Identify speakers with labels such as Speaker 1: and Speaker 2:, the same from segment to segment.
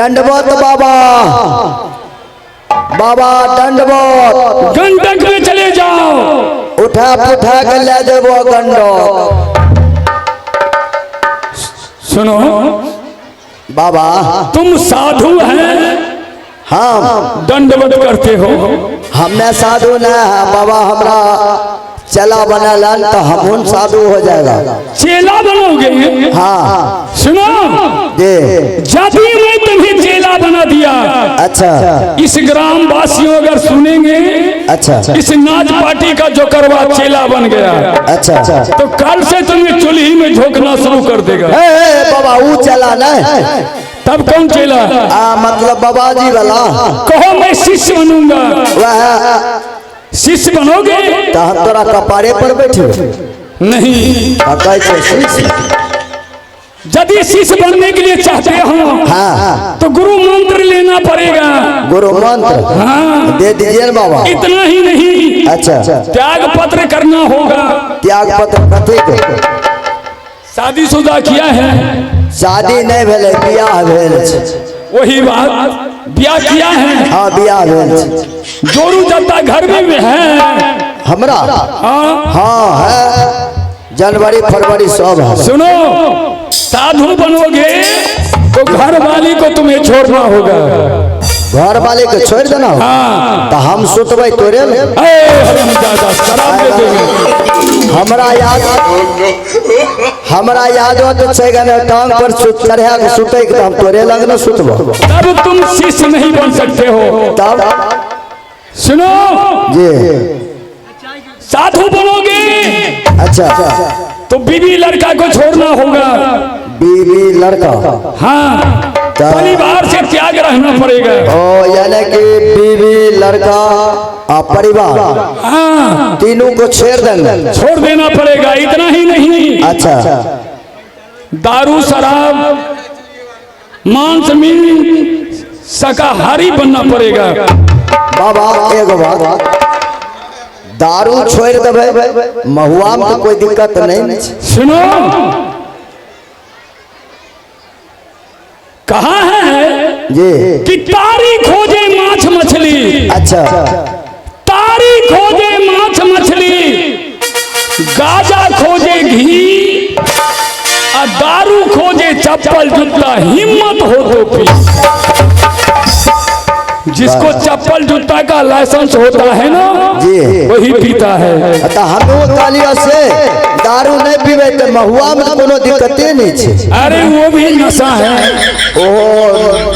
Speaker 1: दंडवत बाबा, बाबा दंडवत।
Speaker 2: गंडक में चले जाओ,
Speaker 1: उठा पुठा के ले देवो गंडक।
Speaker 2: सुनो
Speaker 1: बाबा,
Speaker 2: तुम साधु हैं,
Speaker 1: हम
Speaker 2: दंडवत करते हो।
Speaker 1: हमने साधु न है बाबा, हमरा चला बनलन तो हम साधु हो जाएगा।
Speaker 2: चेला बनोगे?
Speaker 1: हाँ
Speaker 2: सुनो
Speaker 1: दे,
Speaker 2: जब भी मैं तुम्हें चेला बना दिया,
Speaker 1: अच्छा,
Speaker 2: इस ग्राम वासियों अगर सुनेंगे,
Speaker 1: अच्छा,
Speaker 2: इस नाच पार्टी का जो करवा चेला बन गया,
Speaker 1: अच्छा,
Speaker 2: तो कल से तुम्हें चूल्ही में झोंकना शुरू कर देगा।
Speaker 1: बाबा वो चला न,
Speaker 2: तब कौन चेला?
Speaker 1: मतलब बाबा जी वाला।
Speaker 2: कहो मैं शिष्य बनूंगा।
Speaker 1: वह
Speaker 2: शिष्य बनोगे
Speaker 1: तो हम तोरा कपारे पर बैठे
Speaker 2: नहीं।
Speaker 1: शिष्य
Speaker 2: यदि शिष्य बनने के लिए चाहते हो,
Speaker 1: हाँ,
Speaker 2: तो गुरु मंत्र लेना पड़ेगा।
Speaker 1: गुरु मंत्र?
Speaker 2: हाँ,
Speaker 1: दे दीजिए बाबा।
Speaker 2: इतना ही नहीं,
Speaker 1: अच्छा,
Speaker 2: त्याग पत्र करना होगा।
Speaker 1: त्याग पत्र कथी के?
Speaker 2: शादीशुदा किया है?
Speaker 1: शादी नहीं भेले, बियाह भेल।
Speaker 2: वही बात, ब्याह किया है?
Speaker 1: हाँ बियाह भेल।
Speaker 2: जोरू जत्ता घर में है
Speaker 1: हमरा?
Speaker 2: हाँ,
Speaker 1: हाँ है, जनवरी फरवरी सब है।
Speaker 2: सुनो, साधु बनोगे तो घर वाली को तुम्हें छोड़ना होगा।
Speaker 1: घर वाले को छोड़ देना हो?
Speaker 2: हाँ,
Speaker 1: तो हम सुतबै तोरे में?
Speaker 2: शराब दे देंगे।
Speaker 1: हमरा याद हो तो छै गने टांग पर चढ़ा के सुतै के, हम तोरे लग न सुतबो।
Speaker 2: तब तुम शिष्य नहीं बन सकते हो।
Speaker 1: तब
Speaker 2: सुनो
Speaker 1: जी,
Speaker 2: साधु बनोगे
Speaker 1: अच्छा,
Speaker 2: तो बीवी लड़का को छोड़ना होगा।
Speaker 1: बीवी लड़का?
Speaker 2: हाँ, परिवार से त्याग रहना पड़ेगा।
Speaker 1: ओ यानी कि बीवी लड़का और परिवार,
Speaker 2: हाँ,
Speaker 1: तीनों को छोड़ देंगे?
Speaker 2: छोड़ देना पड़ेगा। इतना ही नहीं,
Speaker 1: अच्छा,
Speaker 2: दारू शराब मांस मीट शाकाहारी बनना पड़ेगा।
Speaker 1: बाबा एगो बात, दारू छोड़ देवे, महुआ में तो कोई दिक्कत नहीं।
Speaker 2: सुनो, कहा है
Speaker 1: जी
Speaker 2: कि तारी खोजे माछ मछली।
Speaker 1: अच्छा,
Speaker 2: तारी खोजे माछ मछली, गाजा खोजे घी, और दारू खोजे चप्पल जूता। हिम्मत हो तो पी। जिसको चप्पल जूता का लाइसेंस होता है ना
Speaker 1: जी,
Speaker 2: वही पीता है।
Speaker 1: तो हम कालिया से दारू नहीं पीवे तो महुआ में कोनो दिक्कते नहीं छे।
Speaker 2: अरे वो भी नशा है।
Speaker 1: ओ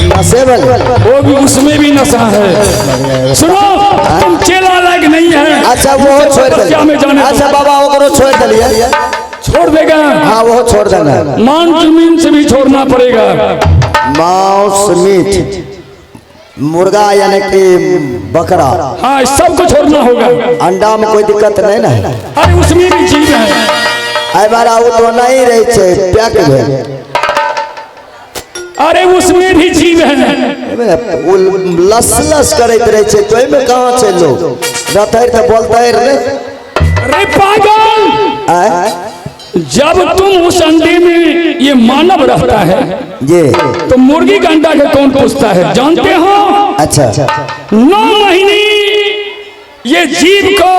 Speaker 1: नशे वाले,
Speaker 2: वो भी, उसमें भी नशा है। सुनो, तुम चेला लायक नहीं है।
Speaker 1: अच्छा वो छोड़
Speaker 2: में
Speaker 1: दे।
Speaker 2: जाने
Speaker 1: अच्छा बाबा वो छोड़ दिलिए,
Speaker 2: छोड़ देगा।
Speaker 1: हाँ वो छोड़ देना।
Speaker 2: मांस जमीन से भी छोड़ना पड़ेगा।
Speaker 1: मांस मीट, मुर्गा यानी कि बकरा,
Speaker 2: हाँ, सबको छोड़ना होगा।
Speaker 1: अंडा में कोई दिक्कत नहीं ना?
Speaker 2: अरे उसमें भी जीव है।
Speaker 1: आई बारा वो तो नहीं रहे छे, पैक भेल।
Speaker 2: अरे उसमें भी जीव है।
Speaker 1: वो लस लस करते रहे छे, तो में कहाँ छे लोग रहते तो बोलते रहे।
Speaker 2: अरे पागल, जब तुम उस अंडे में ये मानव रहता है
Speaker 1: जी,
Speaker 2: तो मुर्गी का अंडा के कौन पूछता है, जानते हो?
Speaker 1: अच्छा,
Speaker 2: 9 महीने ये जीव को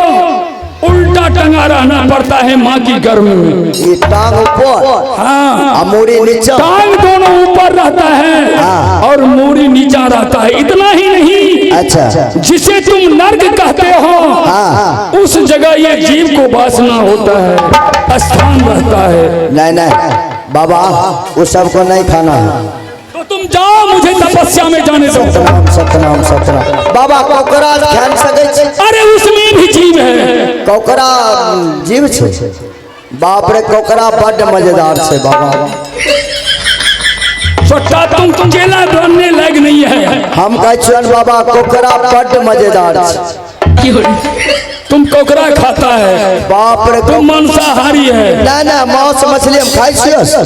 Speaker 2: उल्टा टंगा रहना पड़ता है माँ की गर्भ में।
Speaker 1: ये टांग ऊपर,
Speaker 2: हाँ,
Speaker 1: मूरी नीचे,
Speaker 2: टांग दोनों ऊपर रहता है।
Speaker 1: हाँ,
Speaker 2: और मूरी नीचा रहता है। इतना ही नहीं,
Speaker 1: अच्छा,
Speaker 2: जिसे तुम नर्क कहते हो,
Speaker 1: हाँ,
Speaker 2: उस जगह ये जीव को वासना होता है, स्थान रहता है।
Speaker 1: नहीं नहीं बाबा, वो सबको नहीं खाना है।
Speaker 2: तो तुम जाओ, मुझे तपस्या में जाने दो।
Speaker 1: सतनाम सतनाम सतनाम। बाबा कोकरा ध्यान सके छे?
Speaker 2: अरे उसमें भी जीव है।
Speaker 1: कोकरा जीव छे? बाप रे, कोकरा बड़ मजेदार छे बाबा।
Speaker 2: छोटा तुम चेला बनने लायक नहीं है।
Speaker 1: हम कहन बाबा कोकरा बड़ मजेदार छे।
Speaker 2: तुम कोकरा खाता है?
Speaker 1: बाप रे,
Speaker 2: तुम मांसाहारी है।
Speaker 1: नहीं नहीं, मांस मछली हम खाई छियै,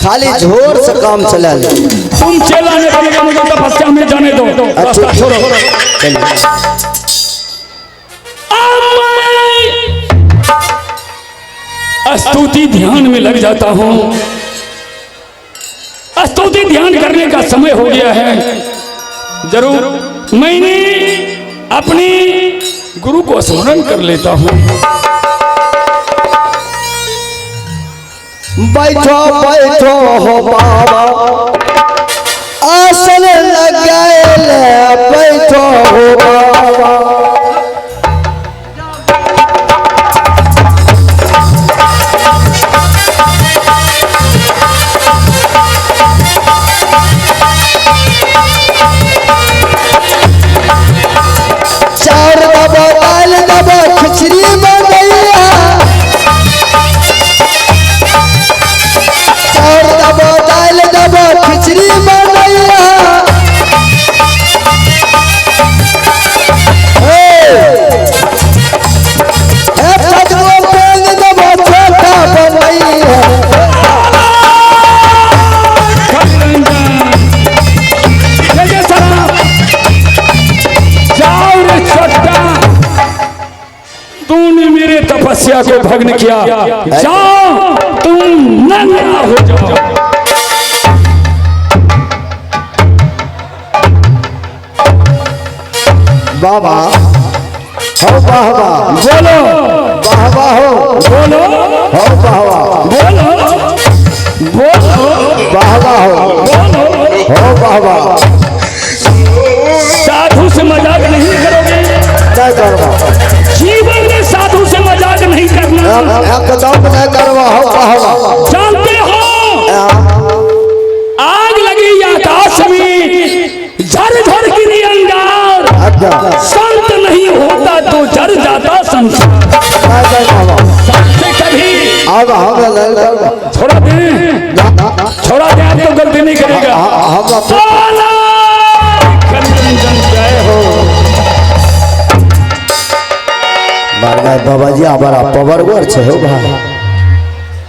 Speaker 1: खाली झोर से काम चला ले।
Speaker 2: तुम चेला ने बनेगा, मुझे तपस्या में जाने दो। रास्ता छोड़ो। स्तुति ध्यान में लग जाता हूँ। स्तुति ध्यान करने का समय हो गया है। जरूर मैंने अपने गुरु को स्मरण कर लेता हूँ।
Speaker 1: बैठो बैठो हो बाबा आसन लगाएले, बैठो हो बाबा। चार दबा दाल दबा खिचड़ी बनैया, चार दबा दाल दबा खिचड़ी बनैया। पटवा पेंग दबा छोटा बनैया।
Speaker 2: तूने मेरे तपस्या को भग्न किया, जाओ तुम नंगा हो जाओ।
Speaker 1: बाबा हो बाबा
Speaker 2: बोलो,
Speaker 1: बाबा हो
Speaker 2: बोलो,
Speaker 1: हो बाबा
Speaker 2: बोलो, बोलो,
Speaker 1: बाबा हो बाबा।
Speaker 2: साधु से मजाक नहीं करोगे,
Speaker 1: नहीं करवा
Speaker 2: जीवन में साधु से मजाक नहीं करना।
Speaker 1: एकदम नहीं करवा हो बाबा।
Speaker 2: जानते हो आग लगी आकाश में, झर झर गिरी अंगार, संत नहीं होता तो जर जाता संसार। संत से कभी छोड़ा दे, छोड़ा दे तो गलती नहीं करेगा। जय हो
Speaker 1: बाबा जी हमारा पवर वर्ष हो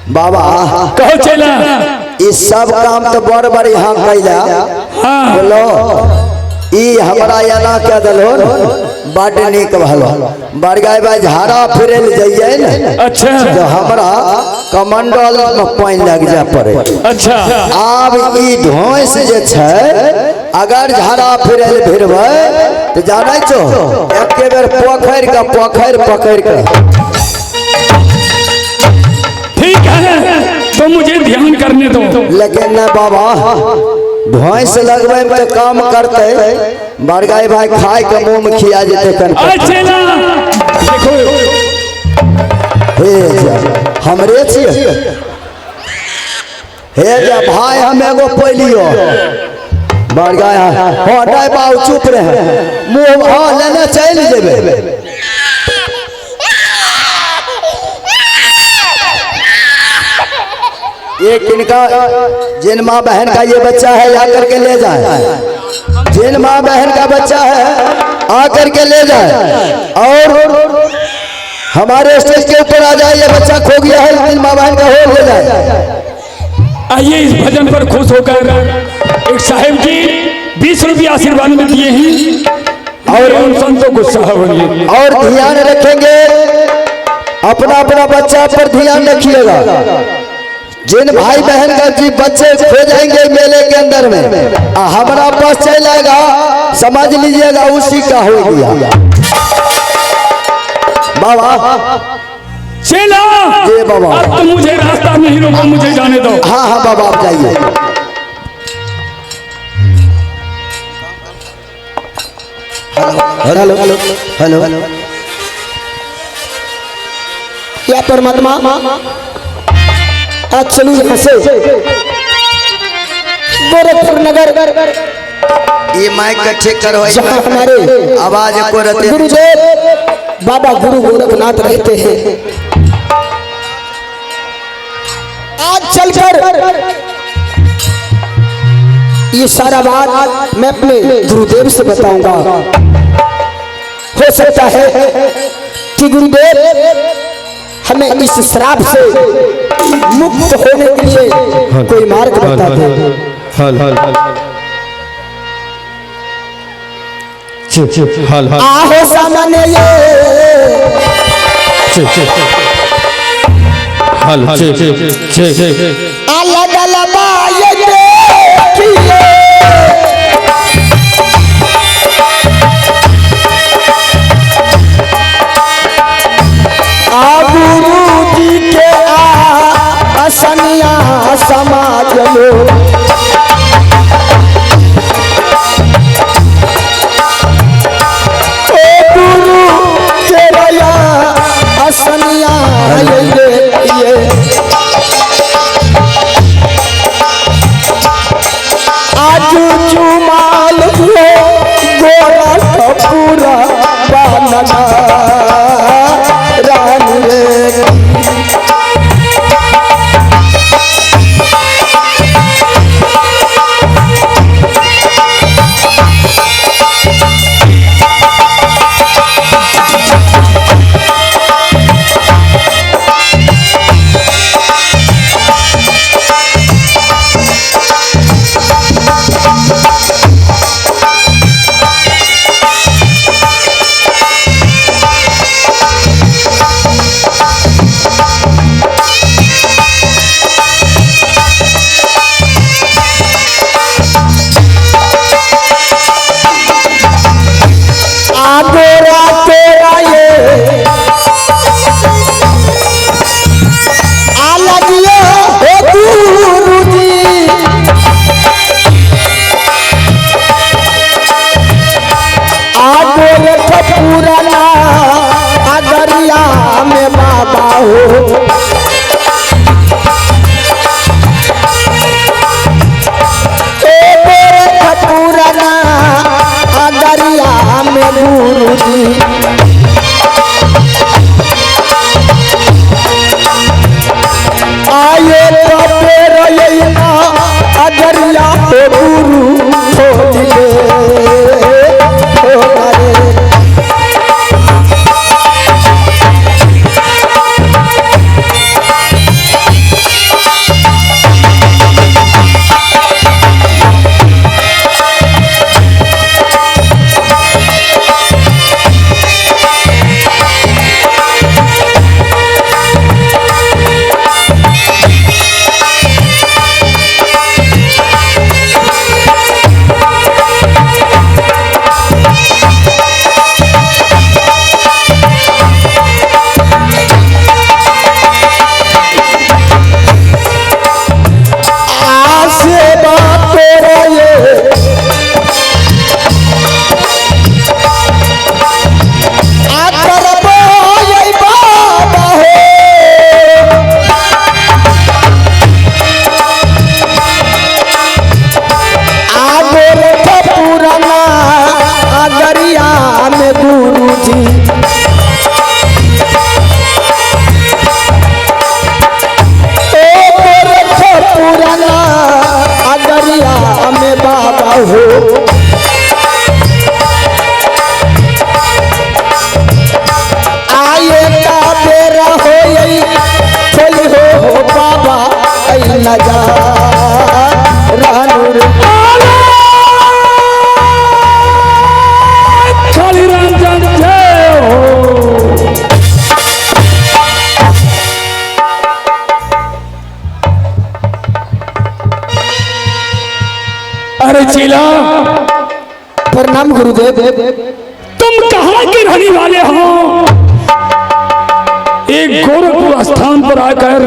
Speaker 1: बाबा।
Speaker 2: कहो चला
Speaker 1: इस सब काम तो बड़ बड़ यहाँ कैला।
Speaker 2: हाँ
Speaker 1: बोलो ई हमारा एना कह दलो बड़ निक भलो। बरगाय बा झाड़ा फिरल जाइए न,
Speaker 2: अच्छा
Speaker 1: जो हमारा कमंडल में पानी लग जा पड़े।
Speaker 2: अच्छा
Speaker 1: आब ई धोस जे छै अगर झाड़ा फिरल फिरबै तो जानै छो एक बेर पोखर का पोखर पकड़ के।
Speaker 2: ठीक है तो मुझे ध्यान करने दो।
Speaker 1: लेकिन न बाबा भैंस लगवे में तो काम करते बरगाई भाई खाए के मुंह में खिया जेते कन।
Speaker 2: अच्छा ना देखो
Speaker 1: हे जा हमरे छिए हे जा भाई हम एगो पलियो बरगाई हटाई बाऊ चुप रहे मुंह हां लेने चल जेबे। ये किनका जिन माँ बहन का ये बच्चा है आकर के ले जाए, जिन माँ बहन का बच्चा है आकर के ले जाए और हमारे स्टेज के ऊपर आ जाए। ये बच्चा खो गया है, जिन माँ बहन का हो ले जाए।
Speaker 2: आइए इस भजन पर खुश होकर एक साहिब जी 20 रुपये आशीर्वाद में दिए हैं और उन संतों को सहावंगे
Speaker 1: और ध्यान रखेंगे, अपना अपना बच्चा पर ध्यान रखिएगा। जिन भाई बहन का जी बच्चे खो जाएंगे मेले के अंदर में हमारा पास चल आएगा, समझ लीजिएगा उसी का हो गया। बाबा
Speaker 2: चला
Speaker 1: जी बाबा।
Speaker 2: अब तो मुझे रास्ता नहीं रोको, मुझे जाने दो।
Speaker 1: हाँ हाँ बाबा आप जाइए। हेलो हेलो हेलो हेलो क्या परमात्मा आज चलू यहाँ से गोरखपुर नगर। ये माइक का ठीक करो, जहाँ हमारे आवाज को रहते गुरुदेव बाबा गुरु गोरखनाथ रहते हैं। आज चलकर ये सारा बात मैं अपने गुरुदेव से बताऊंगा। हो सकता है कि गुरुदेव हमें इस श्राप से मुक्त होने के लिए कोई मार्ग बता दे। आहो सामने ये अलग अलग गुरु जी के असनिया समाज लो असनिया ये आज चुमाल हो गोरा पूरा बनना रानी पुराना अगरिया में बाबा हो पुराना अगरिया में गुरु जी आये अगरिया हो गुरु
Speaker 2: अरे चेला
Speaker 1: प्रणाम गुरुदेव।
Speaker 2: तुम कहाँ के रहने वाले हो? एक गोरखपुर स्थान पर आकर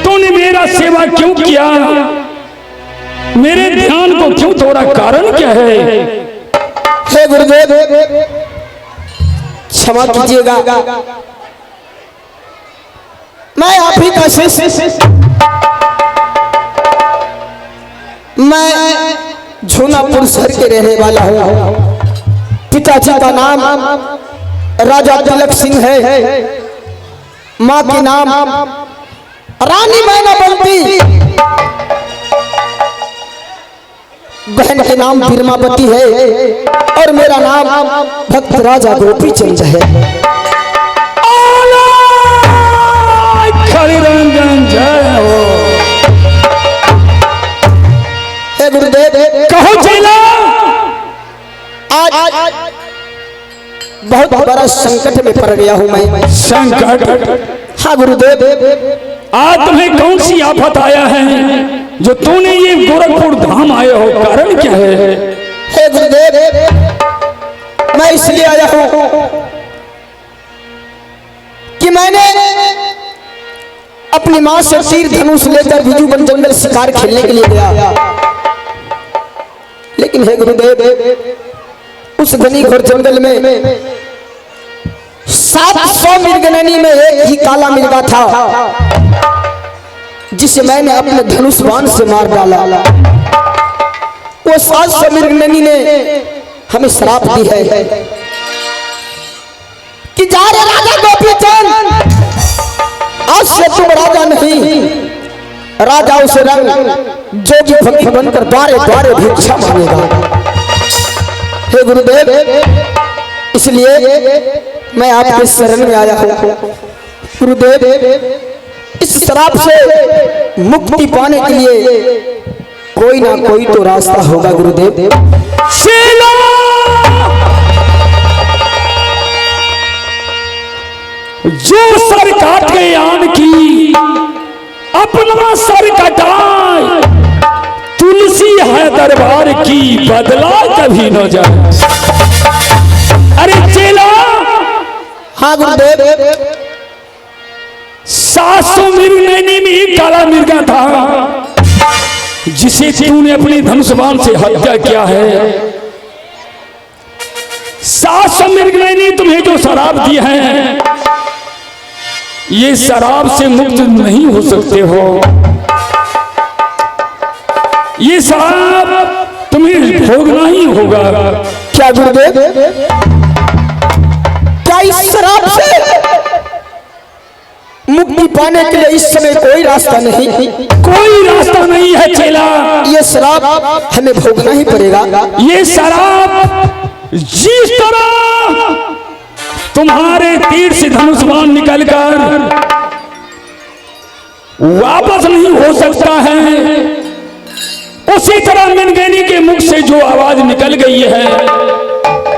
Speaker 2: तूने मेरा सेवा क्यों किया? मेरे ध्यान को क्यों तोड़ा? कारण क्या है?
Speaker 1: हे गुरुदेव क्षमा कीजिएगा, मैं आप ही का शिष्य, मैं झूनापुर शहर के रहने वाला हूँ। पिताजी का नाम राजा तिलक सिंह है, माँ के नाम रानी मैनावती, बहन के नाम बीरमावती है और मेरा नाम भक्त राजा गोपी चंद है।
Speaker 2: रंजन जय हो।
Speaker 1: हे गुरुदेव
Speaker 2: कहो चेला,
Speaker 1: आज बहुत बड़ा संकट में पड़ गया हूँ मैं।
Speaker 2: संकट?
Speaker 1: हाँ गुरुदेव।
Speaker 2: आज तुम्हें कौन सी आफत आया है जो तूने ये गोरखपुर धाम आए हो? कारण क्या है?
Speaker 1: हे गुरुदेव मैं इसलिए आया हूँ कि मैंने अपनी माँ से तीर धनुष लेकर बिजू बन जंगल शिकार खेलने के लिए गया। लेकिन हे गुरुदेव, उस घनी घोर जंगल में 700 मृगनैनी में एक ही काला मिर्गा था, जिसे मैंने अपने धनुष बाण से मार डाला। वो 700 मृगनैनी ने हमें श्राप दी है कि जा रे राजा गोपीचंद, आज से तुम राजा नहीं, राजाओं से रंग जोगी फकीर बनकर द्वारे द्वारे भिक्षा मांगेगा। हे गुरुदेव, इसलिए मैं आपके शरण में आया हूँ। गुरुदेव, इस श्राप से मुक्ति पाने के लिए कोई ना कोई तो रास्ता होगा। गुरुदेव,
Speaker 2: जो सर काट गए आन की अपना सर कटाए, तुलसी है दरबार की बदला कभी न जाए। अरे चेला,
Speaker 1: हाँ गुरुदेव,
Speaker 2: 700 मृगनैनी में एक काला मिर्गा था, जिसे तूने अपनी धनुष बाण से हत्या किया है। 700 मृगनैनी तुम्हें जो शराब दी है, ये शराब से मुक्त नहीं हो सकते हो। ये शराब तुम्हें भोगना ही होगा।
Speaker 1: क्या गुरुदेव, क्या इस शराब से मुक्ति पाने के लिए इस समय कोई रास्ता नहीं?
Speaker 2: कोई रास्ता नहीं है चेला,
Speaker 1: ये शराब हमें भोगना ही पड़ेगा।
Speaker 2: ये शराब जिस तरह तुम्हारे तीर से धनुष बाण निकलकर वापस नहीं हो सकता है, उसी तरह मृगनैनी के मुख से जो आवाज निकल गई है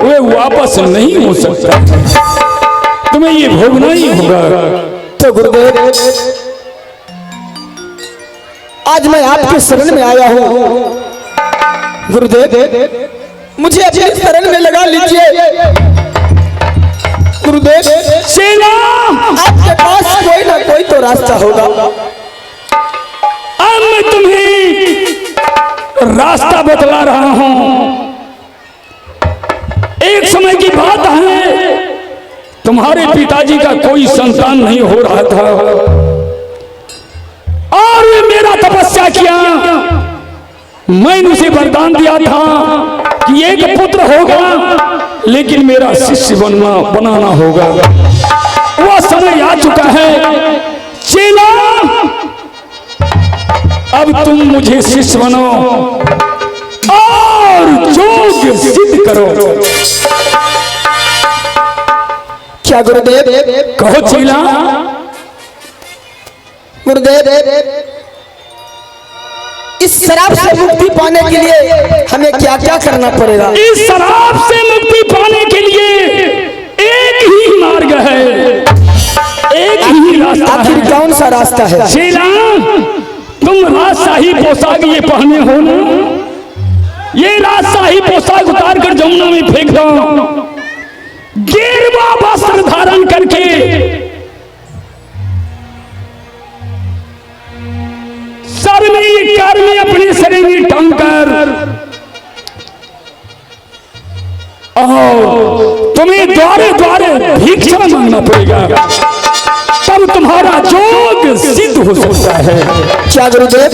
Speaker 2: वे वापस नहीं हो सकता। तुम्हें ये भोगना ही होगा।
Speaker 1: तो गुरुदेव, आज मैं आपके शरण में आया हूँ। गुरुदेव, मुझे अपने शरण में लगा लीजिए। गुरुदेव,
Speaker 2: चेला,
Speaker 1: आपके पास कोई ना कोई तो रास्ता होगा।
Speaker 2: अब मैं तुम्हें रास्ता बतला रहा हूं। एक समय की बात है, तुम्हारे पिताजी का कोई संतान नहीं हो रहा था और वे मेरा तपस्या किया। मैंने उसे वरदान दिया था कि एक पुत्र होगा, लेकिन मेरा शिष्य बनाना होगा। वह समय आ चुका है। चेला, अब तुम मुझे शिष्य बनो और योग सिद्ध करो।
Speaker 1: क्या गुरुदेव?
Speaker 2: कहो चेला।
Speaker 1: गुरुदेव, इस शराब से मुक्ति पाने के लिए हमें क्या क्या करना पड़ेगा?
Speaker 2: इस शराब से मुक्ति पाने के लिए एक ही मार्ग है, एक ही रास्ता है।
Speaker 1: आखिर कौन सा रास्ता है?
Speaker 2: चेला, तुम राजशाही पोशाक ये पहने हो ना, ये राजशाही पोशाक उतार कर जमुना में फेंक दो। गेरुआ वस्त्र धारण करके सर में ये कार में अपने शरीर में टांग कर और तुम्हें द्वारे द्वारे भिक्षा मांगना पड़ेगा, तब तुम्हारा योग सिद्ध हो सकता है।
Speaker 1: क्या गुरुदेव,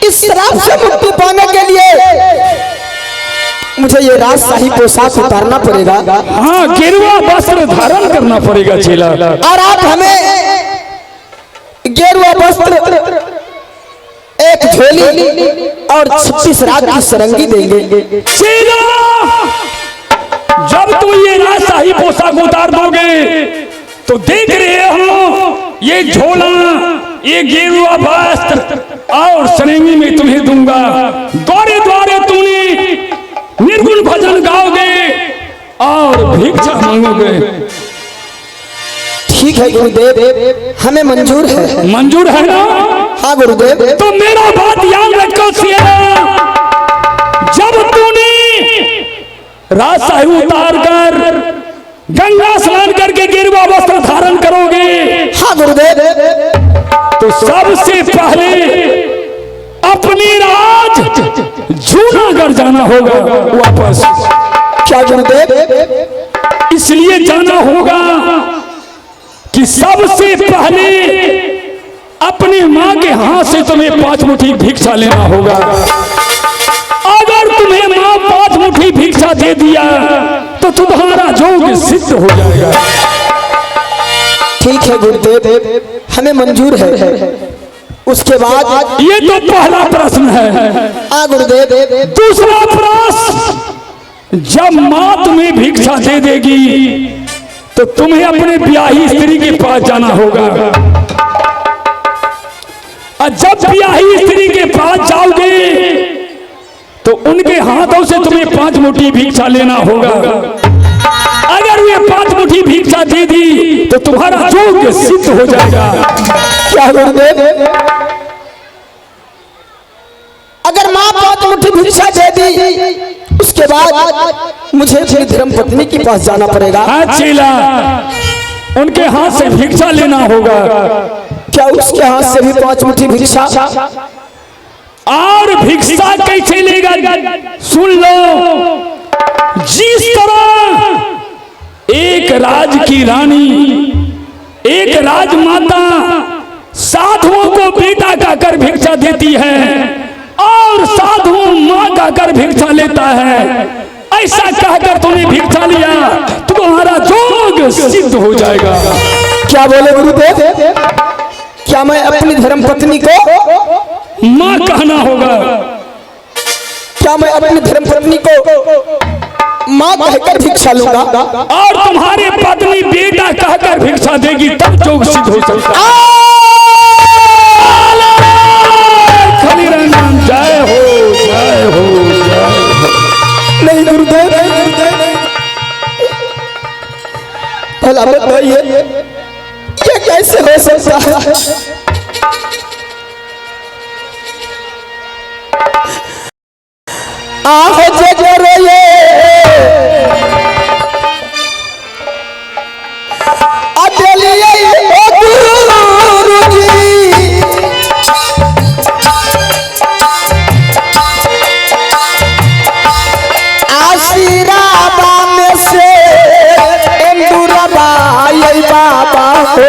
Speaker 1: इस शराब से मुक्ति पाने के लिए मुझे ये राजशाही पोशाक उतारना पड़ेगा?
Speaker 2: हाँ, गेरुआ वस्त्र धारण करना पड़ेगा चेला।
Speaker 1: और आप हमें गेरुआ वस्त्र, एक झोली और 36 रात की सरंगी देंगे।
Speaker 2: चेला, जब तुम ये राजशाही पोशाक उतार दोगे तो देख रहे हो ये झोला, ये गेरुआ वस्त्र और सरंगी में तुम्हें दूंगा। द्वारे द्वारे तुमने निर्गुण भजन गाओगे और भिक्षा मांगोगे।
Speaker 1: ठीक है गुरुदेव, हमें मंजूर है।
Speaker 2: मंजूर है ना?
Speaker 1: हाँ गुरुदेव।
Speaker 2: तो मेरा बात याद रखो सिया, जब तूने राजशाही उतार कर गंगा स्नान करके गेरुआ वस्त्र धारण करोगे
Speaker 1: हाँ गुरुदेव।
Speaker 2: तो सबसे पहले अपनी राज जूनागढ़ जाना होगा वापस।
Speaker 1: क्या गुरुदेव?
Speaker 2: इसलिए जाना होगा कि सबसे पहले अपनी माँ के हाथ से तुम्हें 5 मुट्ठी भिक्षा लेना होगा। अगर तुम्हें माँ 5 मुट्ठी भिक्षा दे दिया तो तुम्हारा जोग सिद्ध हो जाएगा।
Speaker 1: ठीक है गुरुदेव, हमें मंजूर है। उसके बाद
Speaker 2: ये तो पहला प्रश्न है।
Speaker 1: हाँ गुरुदेव।
Speaker 2: दूसरा प्रश्न, जब माँ तुम्हें भिक्षा दे देगी तो तुम्हें अपने ब्याही स्त्री के पास जाना होगा। और जब ब्याही स्त्री के पास जाओगे तो उनके हाथों से तुम्हें 5 मुट्ठी भिक्षा लेना होगा। अगर वे 5 मुट्ठी भिक्षा दे दी तो तुम्हारा जोग सिद्ध हो जाएगा।
Speaker 1: क्या गुरुदेव? अगर माँ 5 मुट्ठी भिक्षा दे दी उसके बाद मुझे अपनी धर्म पत्नी के पास जाना पड़ेगा।
Speaker 2: हाँ चेला, उनके हाथ से भिक्षा लेना होगा।
Speaker 1: क्या उसके हाथ से भी 5 मुट्ठी भिक्षा?
Speaker 2: और भिक्षा कैसे लेगा? सुन लो, जिस तरह एक राज की रानी, एक राजमाता साधुओं को बेटा कहकर भिक्षा देती है और साधु माँ कहकर भिक्षा लेता है, ऐसा कहकर तूने भिक्षा लिया तो तुम्हारा जोग सिद्ध हो जाएगा।
Speaker 1: क्या बोले गुरुदेव? क्या मैं अपनी धर्म पत्नी को
Speaker 2: माँ कहना होगा?
Speaker 1: क्या मैं अपनी धर्म पत्नी को माँ कहकर भिक्षा लूंगा?
Speaker 2: और तुम्हारे पत्नी बेटा कहकर भिक्षा देगी तब जोग सिद्ध हो सकता है। जय हो, जय हो, जय हो।
Speaker 1: नहीं गुरुदेव, भला बताइए ये कैसे हो सकता है? आहो जगरो ये अदलिए ओ गुरुजी, आशीराबा में से इंदुरबा ये बाबा हो।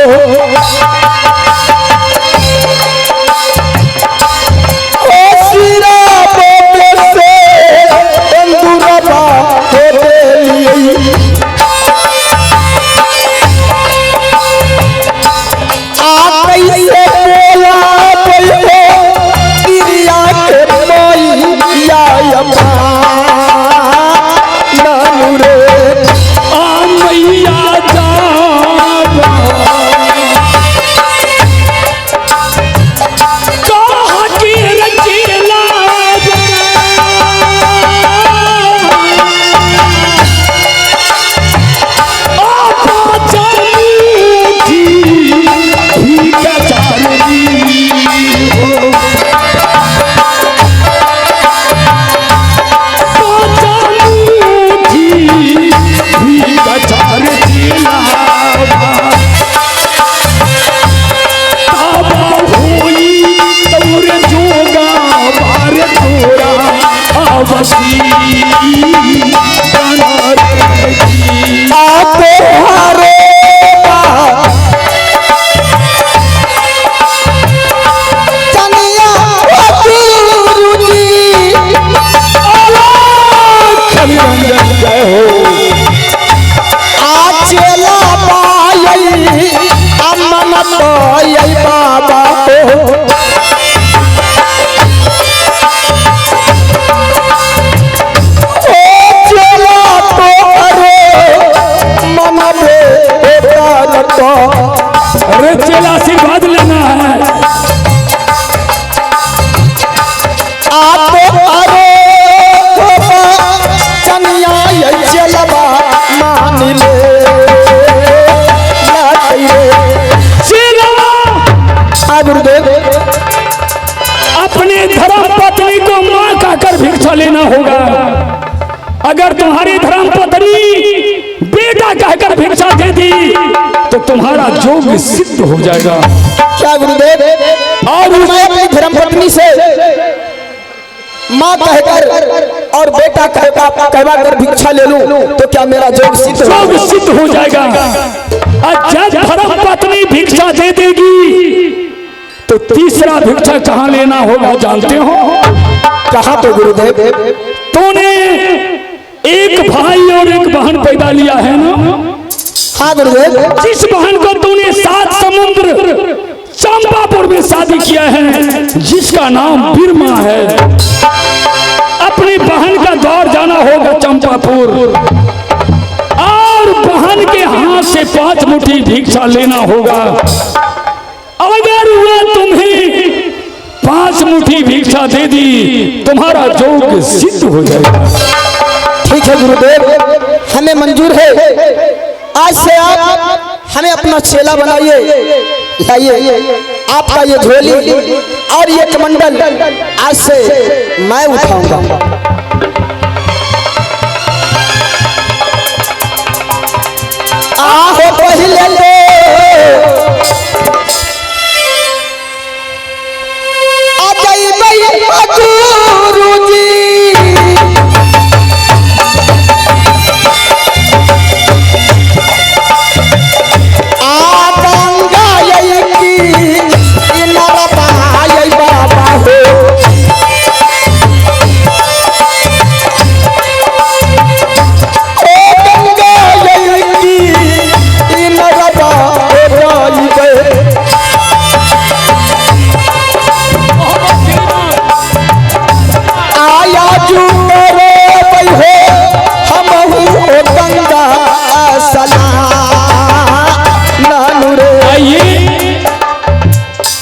Speaker 2: अरे चेला आशीर्वाद लेना है।
Speaker 1: आप अरे चनिया ये चलबा मान ले गुरुदेव।
Speaker 2: अपने धर्म पत्नी को मां कहकर भिक्षा लेना होगा। अगर तुम्हारी धर्म पत्नी बेटा कहकर भिक्षा दे दी तो तुम्हारा जोग सिद्ध हो जाएगा।
Speaker 1: क्या गुरुदेव? और मैं अपनी धर्मपत्नी से माँ कहकर और बेटा कहकर भिक्षा ले लूं तो क्या मेरा जोग
Speaker 2: सिद्ध हो जाएगा? जब धर्मपत्नी भिक्षा दे देगी तो तीसरा भिक्षा कहाँ लेना होगा जानते हो?
Speaker 1: कहाँ पे गुरुदेव?
Speaker 2: तूने एक भाई और एक बहन पैदा लिया है ना?
Speaker 1: हाँ गुरुदेव।
Speaker 2: जिस बहन को तूने 7 समुद्र चंपापुर में शादी किया है, जिसका नाम बिरमा है, अपनी बहन का दौर जाना होगा चंपापुर और बहन के हाथ से 5 मुट्ठी भिक्षा लेना होगा। अगर वह तुम्हें 5 मुट्ठी भिक्षा दे दी, तुम्हारा जोग सिद्ध हो जाएगा।
Speaker 1: ठीक है गुरुदेव, हमें मंजूर है। आज से आप हमें अपना चेला बनाइए, लाइए आपका ये झोली और ये कमंडल आज से मैं उठाऊंगा। आहो पहले ले आ जाइए गुरुजी,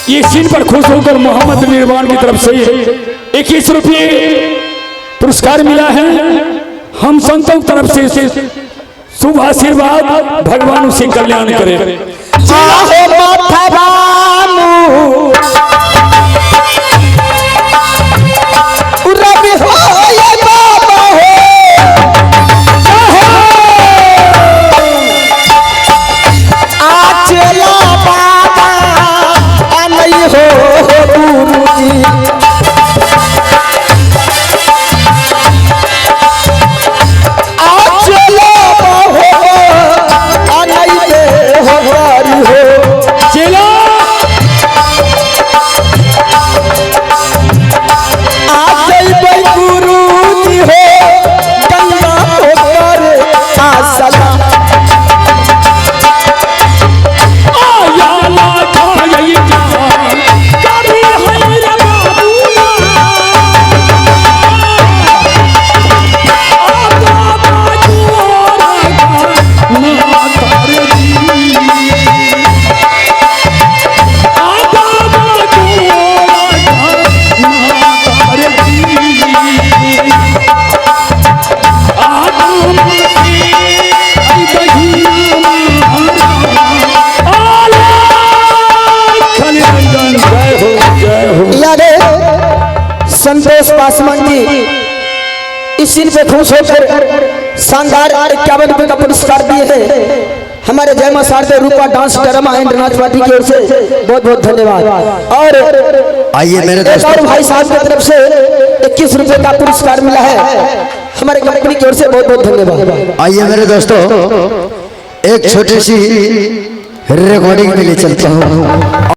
Speaker 2: ये सीन पर खुश होकर मोहम्मद निर्वाण की तरफ से 21 रुपये पुरस्कार मिला है। हम संतों की तरफ से शुभ आशीर्वाद, भगवान उसे कल्याण करे।
Speaker 1: संतोष पासवान जी इस सीन पे खुश होकर शानदार 51 रुपए का पुरस्कार दिए हैं। हमारे जय मां शारदे रूपा डांस ड्रामा एंड नाच पार्टी की ओर से बहुत बहुत धन्यवाद। और
Speaker 3: आइए मेरे
Speaker 1: दोस्तों, और भाई साहब की तरफ से 21 रुपए का पुरस्कार मिला है हमारे कंपनी की ओर से, बहुत बहुत धन्यवाद।
Speaker 3: आइए मेरे दोस्तों, एक छोटी सी रिकॉर्डिंग के लिए चलता हूँ।